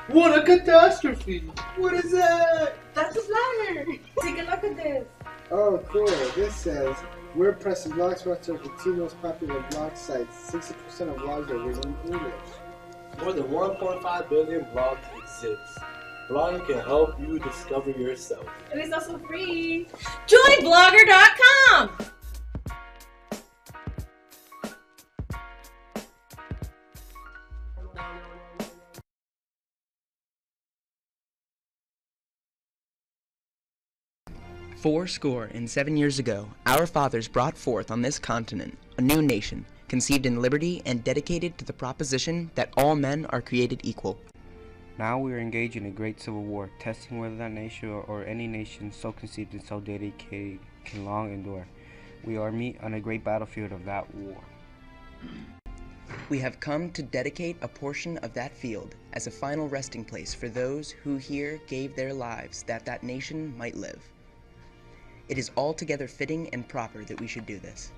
What a catastrophe! What is that? That's a flyer. Take a look at this. Oh, cool. This says WordPress and Blogspot are the two most popular blog sites. 60% of blogs are written in English. More than 1.5 billion blogs exist. Blogging can help you discover yourself. And it's also free. Join blogger.com. Fourscore and 7 years ago, our fathers brought forth on this continent a new nation, conceived in liberty and dedicated to the proposition that all men are created equal. Now we are engaged in a great civil war, testing whether that nation or any nation so conceived and so dedicated can long endure. We are meet on a great battlefield of that war. We have come to dedicate a portion of that field as a final resting place for those who here gave their lives that that nation might live. It is altogether fitting and proper that we should do this.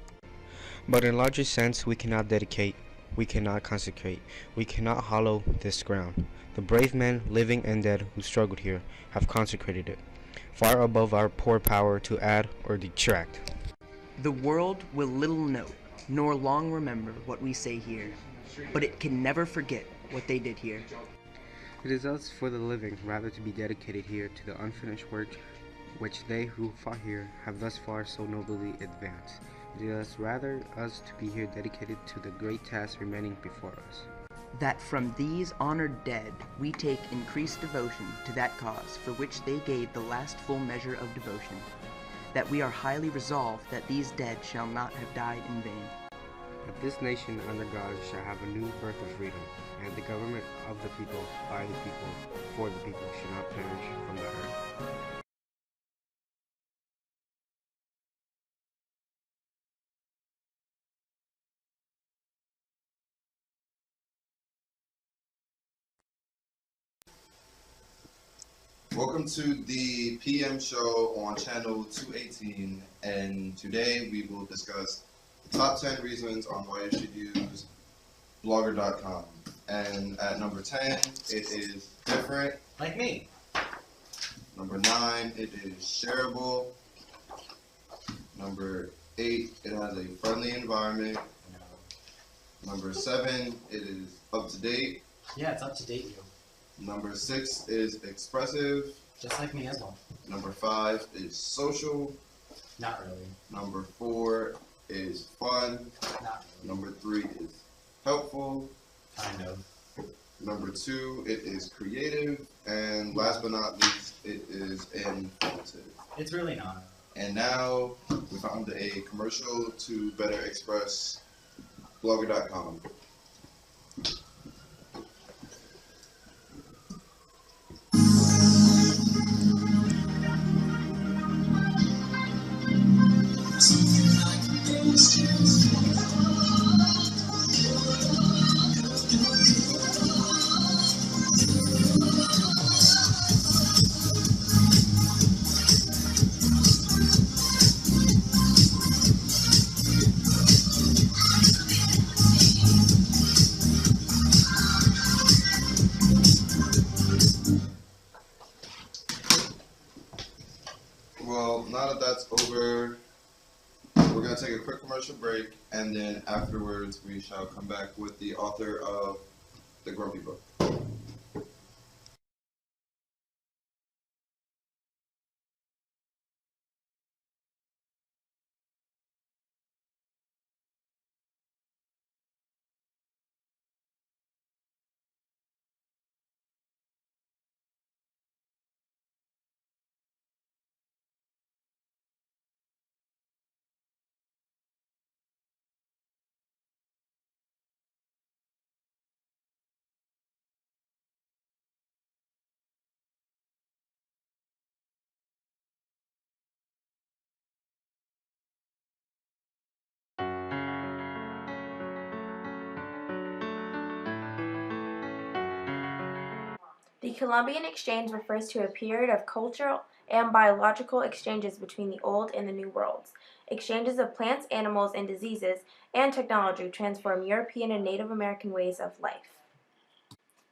But in a larger sense, we cannot dedicate, we cannot consecrate, we cannot hallow this ground. The brave men, living and dead, who struggled here, have consecrated it, far above our poor power to add or detract. The world will little note, nor long remember what we say here, but it can never forget what they did here. It is us for the living, rather to be dedicated here to the unfinished work which they who fought here have thus far so nobly advanced. It is rather us to be here dedicated to the great task remaining before us. That from these honored dead we take increased devotion to that cause for which they gave the last full measure of devotion. That we are highly resolved that these dead shall not have died in vain. That this nation under God shall have a new birth of freedom, and the government of the people, by the people, for the people, shall not perish from the earth. Welcome to the PM show on channel 218, and today we will discuss the top 10 reasons on why you should use blogger.com. And at number 10, it is different. Like me. Number 9, it is shareable. Number 8, it has a friendly environment. Number 7, it is up to date. Yeah, it's up to date, you. Number 6 is expressive. Just like me as well. Number 5 is social. Not really. Number 4 is fun. Not really. Number 3 is helpful. Kind of. Number 2, it is creative. And last but not least, it is informative. It's really not. And now we found a commercial to better express blogger.com. Well, now that that's over, we're going to take a quick commercial break, and then afterwards we shall come back with the author of The Grumpy Book. The Columbian Exchange refers to a period of cultural and biological exchanges between the Old and the New Worlds. Exchanges of plants, animals, and diseases, and technology transform European and Native American ways of life.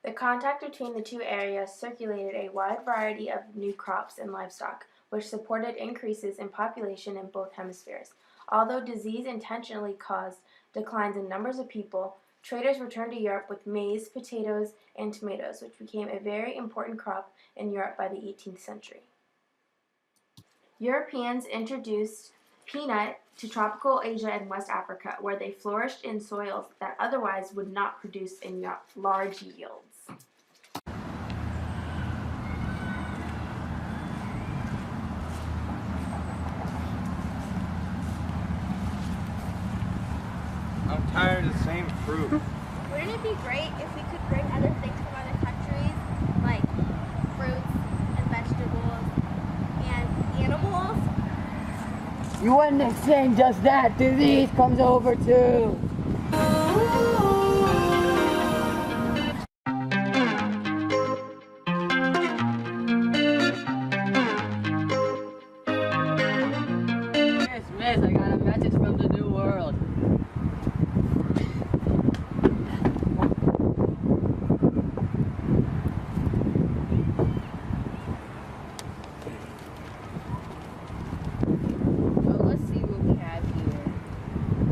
The contact between the two areas circulated a wide variety of new crops and livestock, which supported increases in population in both hemispheres. Although disease intentionally caused declines in numbers of people, traders returned to Europe with maize, potatoes, and tomatoes, which became a very important crop in Europe by the 18th century. Europeans introduced peanut to tropical Asia and West Africa, where they flourished in soils that otherwise would not produce in large yields. I'm tired of the same fruit. Wouldn't it be great if we could bring other things from other countries, like fruits and vegetables and animals? You wouldn't exchange just that. Disease comes over too. Miss, I got a message from the New World.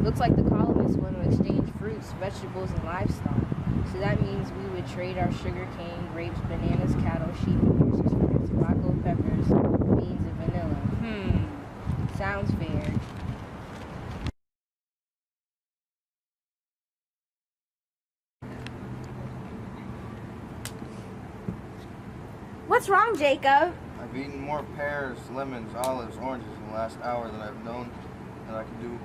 Looks like the colonists want to exchange fruits, vegetables, and livestock. So that means we would trade our sugar cane, grapes, bananas, cattle, sheep, and horses for tobacco, peppers, beans, and vanilla. Sounds fair. What's wrong, Jacob? I've eaten more pears, lemons, olives, oranges in the last hour than I've known that I can do.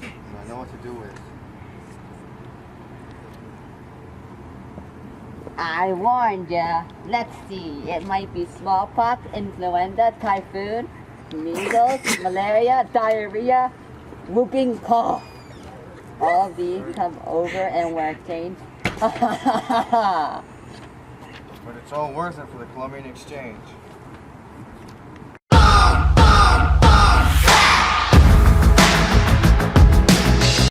And I know what to do with. I warned ya. Let's see. It might be smallpox, influenza, typhoon, measles, malaria, diarrhea, whooping cough. All of these come over and were exchanged. But it's all worth it for the Columbian Exchange.